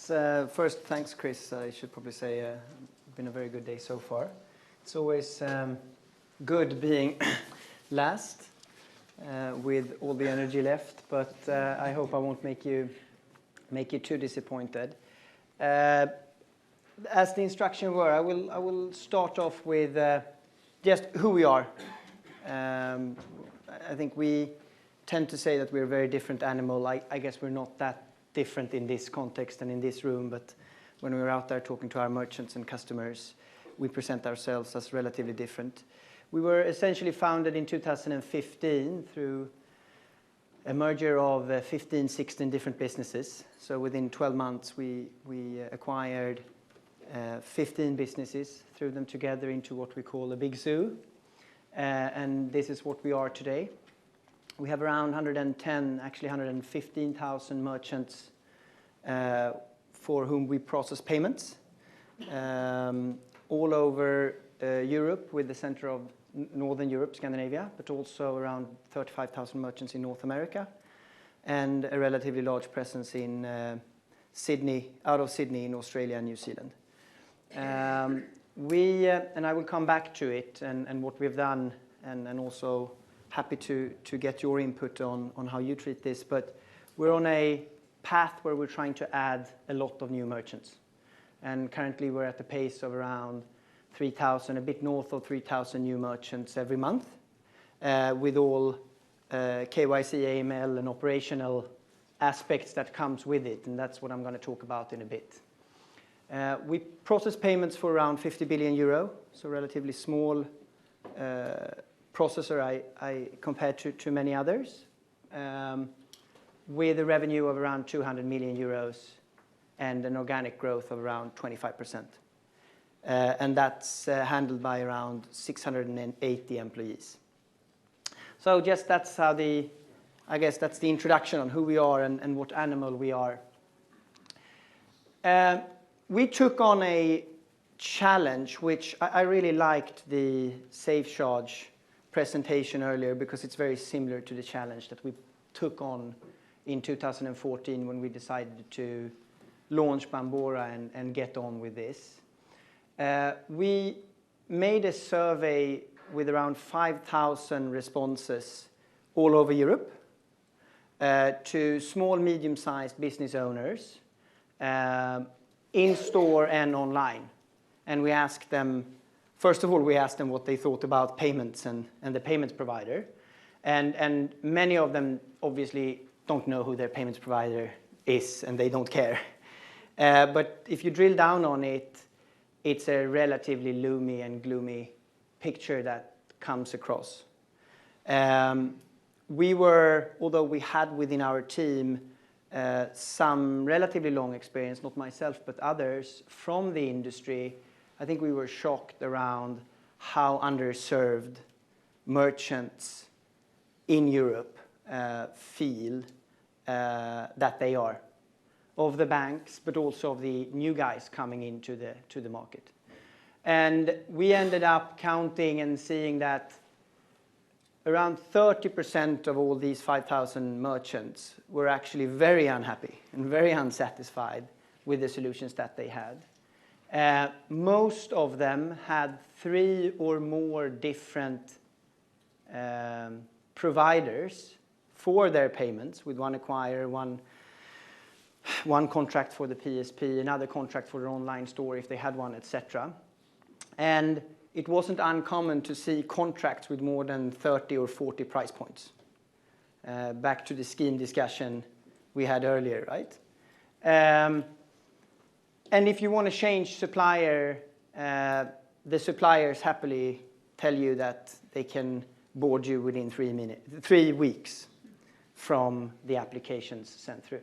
Yes, first, thanks, Chris. I should probably say it's been a very good day so far. It's always good being last with all the energy left, but I hope I won't make you too disappointed. As the instruction were, I will start off with just who we are. I think we tend to say that we're a very different animal. I guess we're not that different in this context and in this room, but when we're out there talking to our merchants and customers, we present ourselves as relatively different. We were essentially founded in 2015 through a merger of 15, 16 different businesses. So within 12 months, we acquired 15 businesses, threw them together into what we call a big zoo. And this is what we are today. We have around 110, actually 115,000 merchants for whom we process payments all over Europe, with the center of Northern Europe, Scandinavia, but also around 35,000 merchants in North America, and a relatively large presence in Sydney, out of Sydney in Australia and New Zealand. And I will come back to it and what we've done, and also happy to get your input on how you treat this, but we're on a path where we're trying to add a lot of new merchants. And currently we're at the pace of around 3,000, a bit north of 3,000 new merchants every month, with all KYC, AML, and operational aspects that comes with it, and that's what I'm going to talk about in a bit. We process payments for around 50 billion euro, so relatively small processor I compared to many others, with a revenue of around 200 million euros and an organic growth of around 25%. And that's handled by around 680 employees. So just that's how I guess that's the introduction on who we are and what animal we are. We took on a challenge, which I really liked the Safe Charge presentation earlier, because it's very similar to the challenge that we took on in 2014 when we decided to launch Bambora and get on with this. We made a survey with around 5,000 responses all over Europe to small, medium-sized business owners in store and online. And we asked them, first of all, we asked them what they thought about payments and the payments provider. And many of them obviously don't know who their payments provider is, and they don't care. But if you drill down on it, it's a relatively loomy and gloomy picture that comes across. Although we had within our team some relatively long experience, not myself, but others from the industry, I think we were shocked around how underserved merchants in Europe feel that they are, of the banks, but also of the new guys coming into the market. And we ended up counting and seeing that around 30% of all these 5,000 merchants were actually very unhappy and very unsatisfied with the solutions that they had. Most of them had 3 or more different providers for their payments, with one acquirer, one contract for the PSP, another contract for their online store if they had one, etc. And it wasn't uncommon to see contracts with more than 30 or 40 price points. Back to the scheme discussion we had earlier, right? And if you want to change supplier, the suppliers happily tell you that they can board you within 3 weeks from the applications sent through.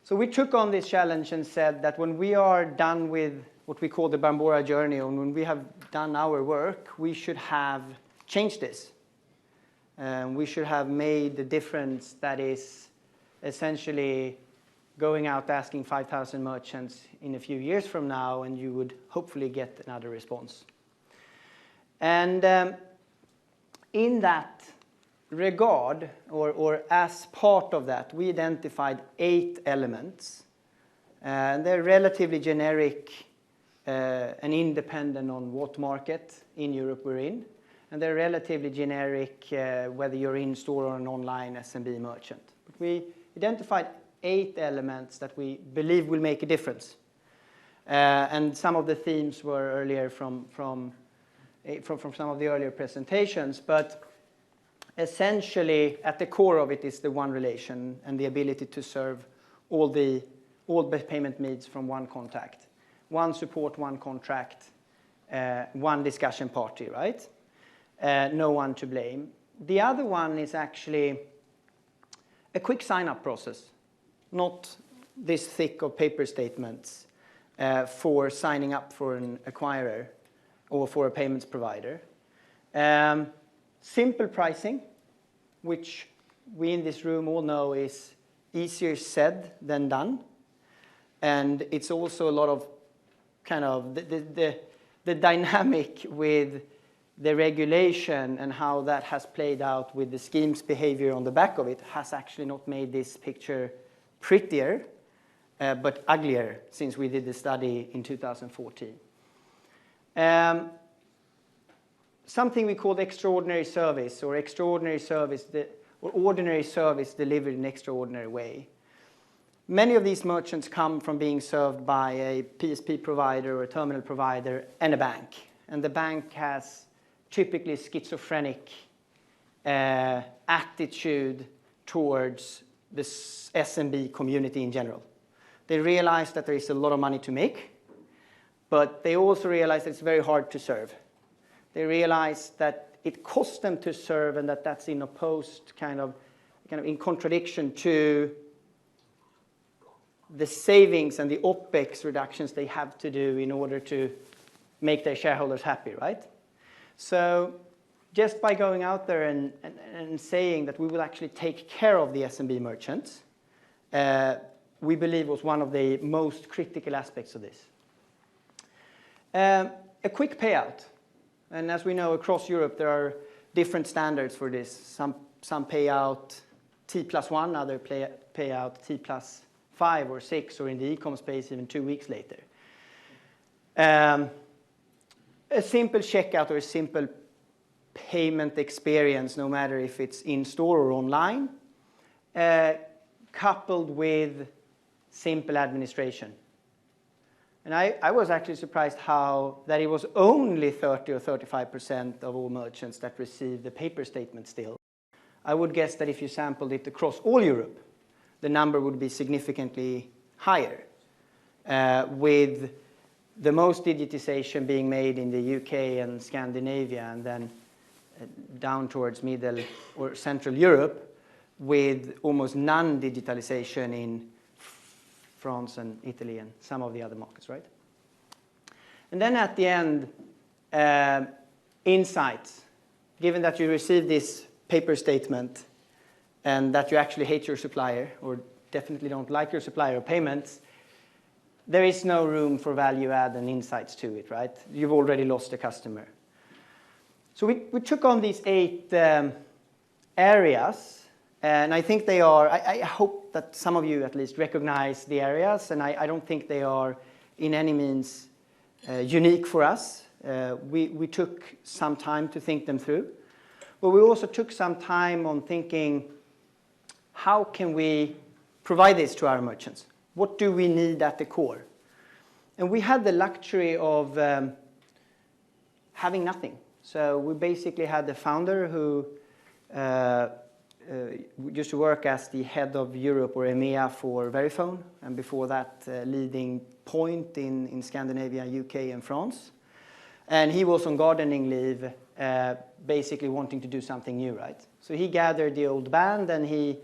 So we took on this challenge and said that when we are done with what we call the Bambora journey, and when we have done our work, we should have changed this. We should have made the difference that is essentially going out asking 5,000 merchants in a few years from now, and you would hopefully get another response. And in that regard, or as part of that, we identified 8 elements They're relatively generic and independent on what market in Europe we're in. And they're relatively generic whether you're in store or an online SMB merchant. But we identified 8 elements that we believe will make a difference. And some of the themes were earlier from some of the earlier presentations. But essentially, at the core of it is the one relation and the ability to serve all the payment needs from one contact. One support, one contract, one discussion party, right? No one to blame. The other one is actually a quick sign-up process, not this thick of paper statements for signing up for an acquirer or for a payments provider. Simple pricing, which we in this room all know is easier said than done. And it's also a lot of kind of the dynamic with the regulation and how that has played out with the scheme's behavior on the back of it has actually not made this picture prettier, but uglier since we did the study in 2014. Something we call extraordinary service or ordinary service delivered in an extraordinary way. Many of these merchants come from being served by a PSP provider or a terminal provider and a bank. And the bank has typically schizophrenic attitude towards the SMB community in general. They realize that there is a lot of money to make, but they also realize that it's very hard to serve. They realize that it costs them to serve and that that's in opposed kind of in contradiction to the savings and the OPEX reductions they have to do in order to make their shareholders happy, right? So just by going out there and saying that we will actually take care of the SMB merchants, we believe was one of the most critical aspects of this. A quick payout. And as we know, across Europe, there are different standards for this. Some pay out T+1, other pay out T+5 or 6, or in the e-com space, even 2 weeks later. A simple checkout or a simple payment experience, no matter if it's in-store or online, coupled with simple administration. And I was actually surprised that it was only 30 or 35% of all merchants that receive the paper statement still. I would guess that if you sampled it across all Europe, the number would be significantly higher, with the most digitization being made in the UK and Scandinavia, and then down towards Middle or Central Europe, with almost none digitalization in France and Italy and some of the other markets, right? And then at the end, insights. Given that you receive this paper statement and that you actually hate your supplier or definitely don't like your supplier of payments, there is no room for value add and insights to it, right? You've already lost a customer. So we took on these 8 areas. And I think they are, I hope that some of you at least recognize the areas, and I don't think they are in any means unique for us. We took some time to think them through, but we also took some time on thinking, how can we provide this to our merchants? What do we need at the core? And we had the luxury of having nothing. So we basically had the founder who used to work as the head of Europe or EMEA for Verifone, and before that leading point in Scandinavia, UK and France. And he was on gardening leave, basically wanting to do something new, right? So he gathered the old band and he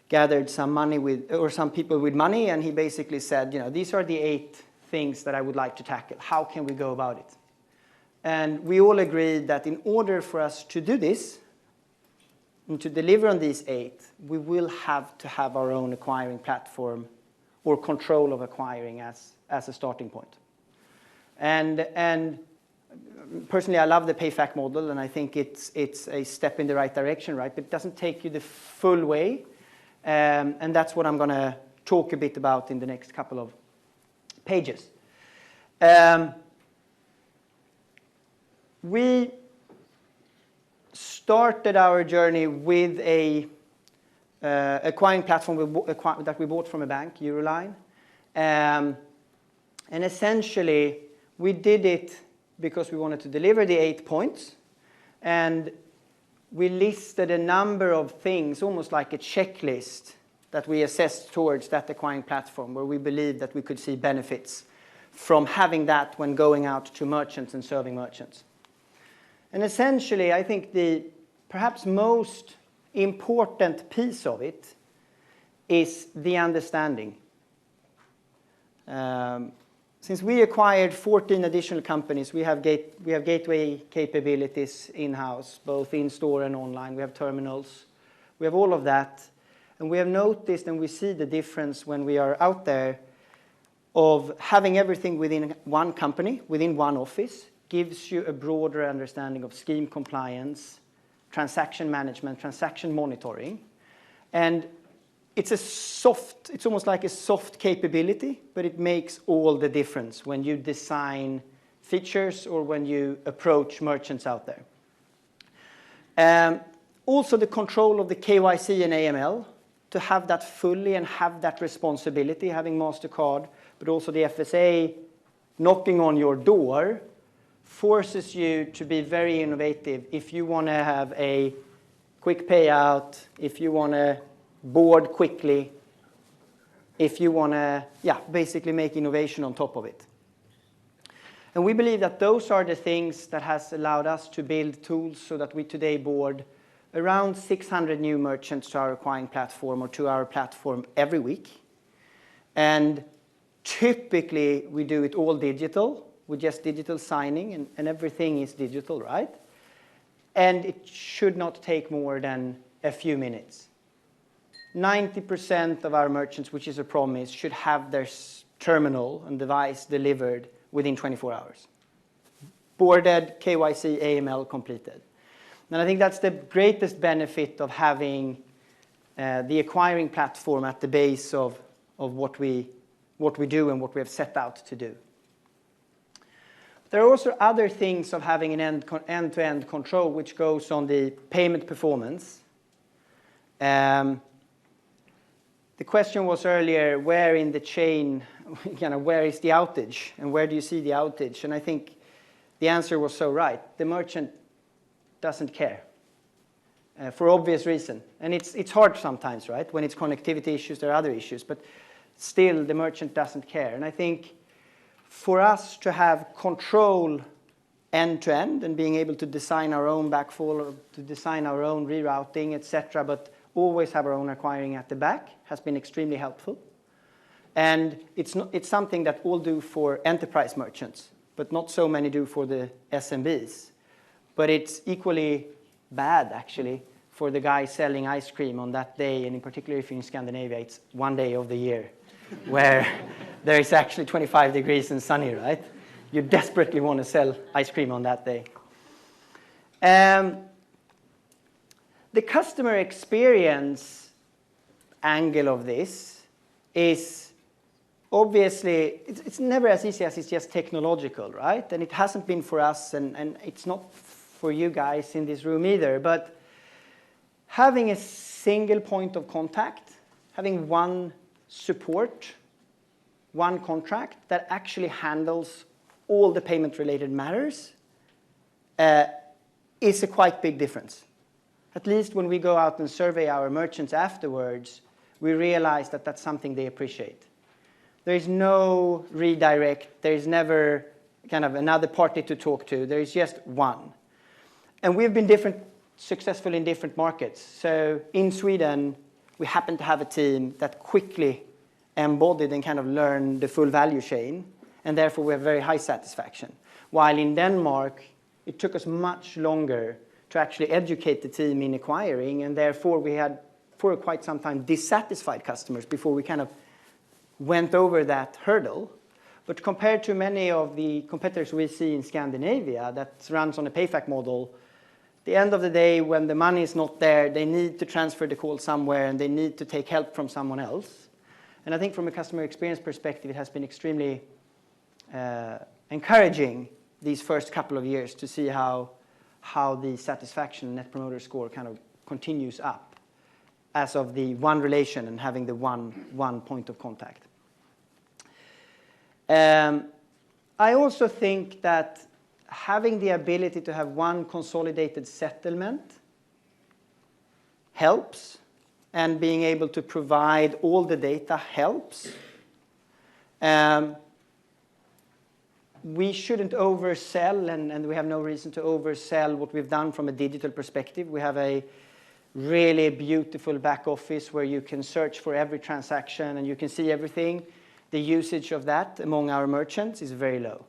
gathered some people with money, and he basically said, these are the 8 things that I would like to tackle. How can we go about it? And we all agreed that in order for us to do this, and to deliver on these 8, we will have to have our own acquiring platform or control of acquiring as a starting point. And personally, I love the payfac model, and I think it's a step in the right direction, right? But it doesn't take you the full way, and that's what I'm going to talk a bit about in the next couple of pages. We started our journey with a acquiring platform that we bought from a bank, Euroline. And essentially, we did it because we wanted to deliver the 8 points. And we listed a number of things, almost like a checklist, that we assessed towards that acquiring platform, where we believed that we could see benefits from having that when going out to merchants and serving merchants. And essentially, I think the perhaps most important piece of it is the understanding. Since we acquired 14 additional companies, we have gateway capabilities in-house, both in-store and online. We have terminals. We have all of that. And we have noticed and we see the difference when we are out there of having everything within one company, within one office, gives you a broader understanding of scheme compliance, transaction management, transaction monitoring. And it's almost like a soft capability, but it makes all the difference when you design features or when you approach merchants out there. Also the control of the KYC and AML, to have that fully and have that responsibility, having MasterCard, but also the FSA knocking on your door, forces you to be very innovative if you want to have a quick payout, if you want to board quickly, if you want to, basically make innovation on top of it. And we believe that those are the things that has allowed us to build tools so that we today board around 600 new merchants to our acquiring platform or to our platform every week. And typically, we do it all digital, with just digital signing, and everything is digital, right? And it should not take more than a few minutes. 90% of our merchants, which is a promise, should have their terminal and device delivered within 24 hours. Boarded, KYC, AML completed. And I think that's the greatest benefit of having the acquiring platform at the base of what we do and what we have set out to do. There are also other things of having an end-to-end control, which goes on the payment performance. The question was earlier, where in the chain, where is the outage, and where do you see the outage? And I think the answer was so right. The merchant doesn't care, for obvious reason. And it's hard sometimes, right? When it's connectivity issues, there are other issues, but still the merchant doesn't care. And I think for us to have control end-to-end and being able to design our own backfall, or to design our own rerouting, etc., but always have our own acquiring at the back, has been extremely helpful. And it's something that we'll do for enterprise merchants, but not so many do for the SMBs. But it's equally bad, actually, for the guy selling ice cream on that day, and in particular if you're in Scandinavia, it's one day of the year where there is actually 25 degrees and sunny, right? You desperately want to sell ice cream on that day. The customer experience angle of this is obviously, it's never as easy as it's just technological, right? And it hasn't been for us, and it's not for you guys in this room either, but having a single point of contact, having one support, one contract that actually handles all the payment-related matters is a quite big difference. At least when we go out and survey our merchants afterwards, we realize that that's something they appreciate. There is no redirect. There is never kind of another party to talk to. There is just one. And we've been successful in different markets. So in Sweden, we happen to have a team that quickly embodied and kind of learned the full value chain, and therefore we have very high satisfaction. While in Denmark, it took us much longer to actually educate the team in acquiring, and therefore we had, for quite some time, dissatisfied customers before we kind of went over that hurdle. But compared to many of the competitors we see in Scandinavia that runs on a payback model, at the end of the day, when the money is not there, they need to transfer the call somewhere and they need to take help from someone else. And I think from a customer experience perspective, it has been extremely encouraging these first couple of years to see how the satisfaction Net Promoter Score kind of continues up as of the one relation and having the one point of contact. I also think that having the ability to have one consolidated settlement helps, and being able to provide all the data helps. We shouldn't oversell, and we have no reason to oversell what we've done from a digital perspective. We have a really beautiful back office where you can search for every transaction and you can see everything. The usage of that among our merchants is very low.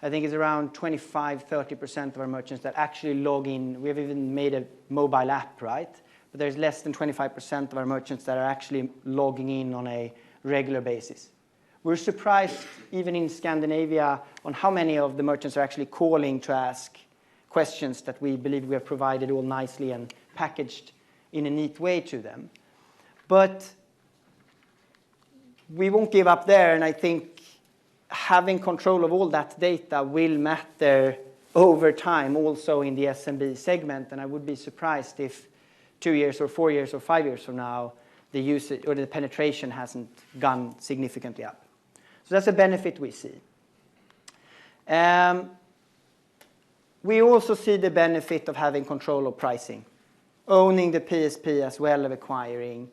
I think it's around 25–30% of our merchants that actually log in. We have even made a mobile app, right? But there's less than 25% of our merchants that are actually logging in on a regular basis. We're surprised, even in Scandinavia, on how many of the merchants are actually calling to ask questions that we believe we have provided all nicely and packaged in a neat way to them. But we won't give up there, and I think having control of all that data will matter over time also in the SMB segment, and I would be surprised if 2 years or 4 years or 5 years from now the usage or the penetration hasn't gone significantly up. So that's a benefit we see. We also see the benefit of having control of pricing. Owning the PSP as well as acquiring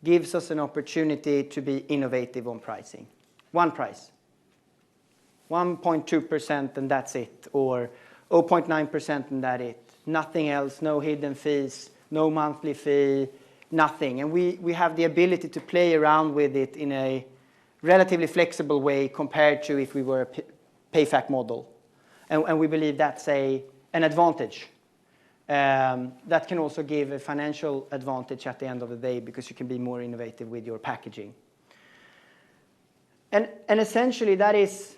gives us an opportunity to be innovative on pricing. One price, 1.2% and that's it, or 0.9% and that's it. Nothing else, no hidden fees, no monthly fee, nothing. And we have the ability to play around with it in a relatively flexible way compared to if we were a payback model. And we believe that's an advantage. That can also give a financial advantage at the end of the day because you can be more innovative with your packaging. And essentially that is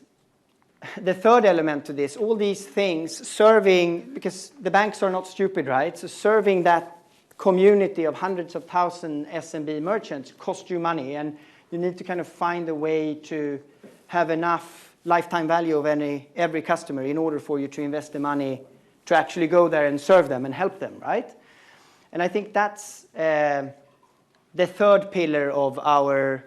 the third element to this. All these things serving, because the banks are not stupid, right? So serving that community of hundreds of thousands SMB merchants costs you money, and you need to kind of find a way to have enough lifetime value of every customer in order for you to invest the money to actually go there and serve them and help them, right? And I think that's the third pillar of our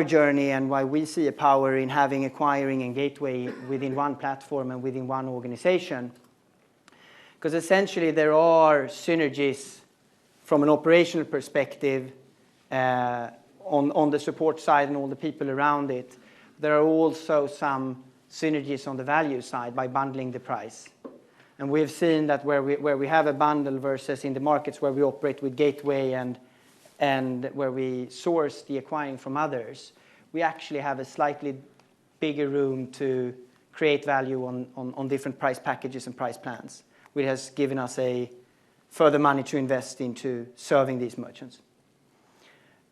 journey, and why we see a power in having acquiring and gateway within one platform and within one organization. Because essentially there are synergies from an operational perspective on the support side and all the people around it. There are also some synergies on the value side by bundling the price. And we've seen that where we have a bundle versus in the markets where we operate with gateway and where we source the acquiring from others, we actually have a slightly bigger room to create value on different price packages and price plans, which has given us a further money to invest into serving these merchants.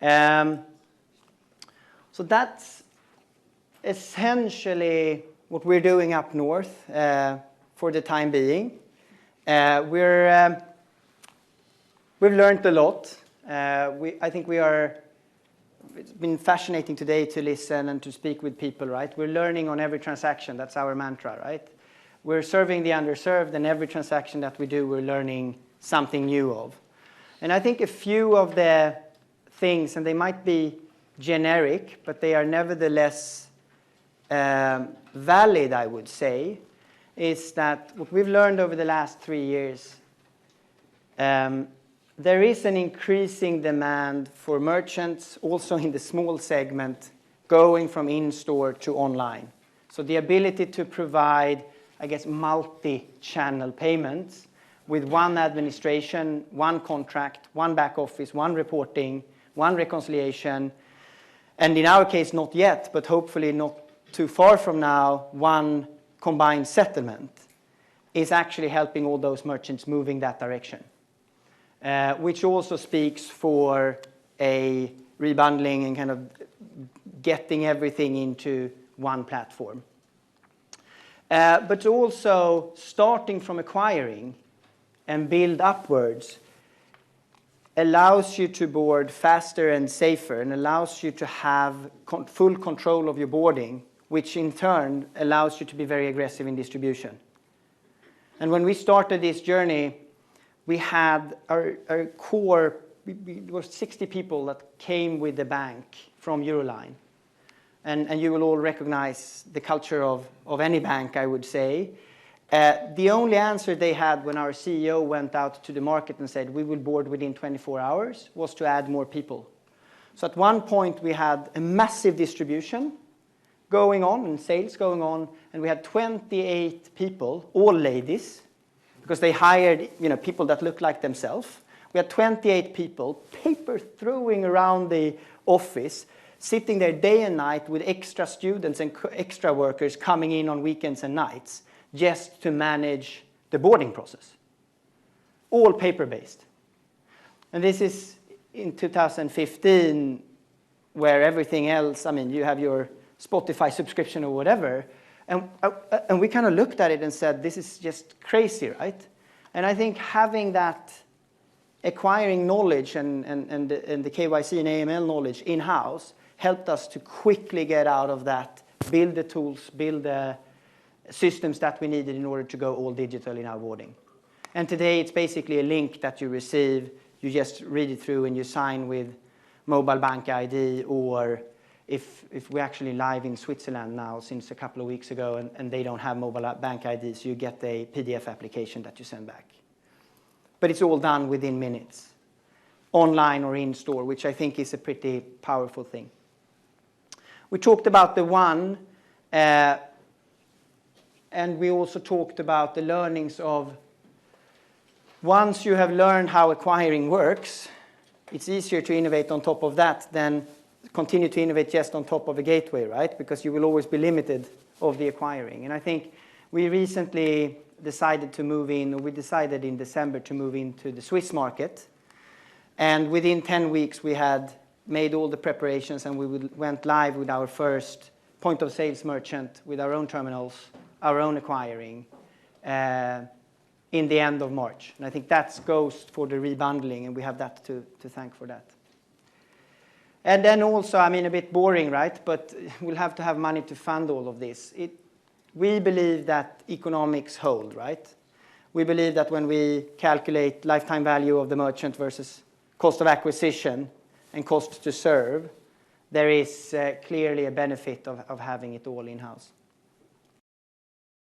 So that's essentially what we're doing up north for the time being. We've learned a lot. I think it's been fascinating today to listen and to speak with people, right? We're learning on every transaction. That's our mantra, right? We're serving the underserved, and every transaction that we do, we're learning something new of. And I think a few of the things, and they might be generic, but they are nevertheless valid, I would say, is that what we've learned over the last 3 years, there is an increasing demand for merchants, also in the small segment, going from in-store to online. So the ability to provide, I guess, multi-channel payments with one administration, one contract, one back office, one reporting, one reconciliation, and in our case, not yet, but hopefully not too far from now, one combined settlement, is actually helping all those merchants moving that direction. Which also speaks for a rebundling and kind of getting everything into one platform. But also starting from acquiring and build upwards. allows you to board faster and safer and allows you to have full control of your boarding, which in turn allows you to be very aggressive in distribution. And when we started this journey, we had our core, it was 60 people that came with the bank from Euroline. And you will all recognize the culture of any bank, I would say. The only answer they had when our CEO went out to the market and said, we will board within 24 hours, was to add more people. So at one point, we had a massive distribution going on and sales going on, and we had 28 people, all ladies, because they hired people that looked like themselves. We had 28 people, paper throwing around the office, sitting there day and night with extra students and extra workers coming in on weekends and nights, just to manage the boarding process. All paper-based. And this is in 2015, where everything else, you have your Spotify subscription or whatever, and we kind of looked at it and said, this is just crazy, right? And I think having that acquiring knowledge and the KYC and AML knowledge in-house helped us to quickly get out of that, build the tools, build the systems that we needed in order to go all digital in our boarding. And today it's basically a link that you receive, you just read it through and you sign with mobile bank ID, or if we're actually live in Switzerland now since a couple of weeks ago and they don't have mobile bank ID, so you get a PDF application that you send back. But it's all done within minutes, online or in store, which I think is a pretty powerful thing. We talked about the one, and we also talked about the learnings of once you have learned how acquiring works, it's easier to innovate on top of that than continue to innovate just on top of a gateway, right? Because you will always be limited of the acquiring. And I think we recently decided to move in, or we decided in December to move into the Swiss market. And within 10 weeks, we had made all the preparations and we went live with our first point of sales merchant with our own terminals, our own acquiring, in the end of March. And I think that goes for the rebundling, and we have that to thank for that. And then also, a bit boring, right? But we'll have to have money to fund all of this. We believe that economics hold, right? We believe that when we calculate lifetime value of the merchant versus cost of acquisition and cost to serve, there is clearly a benefit of having it all in-house.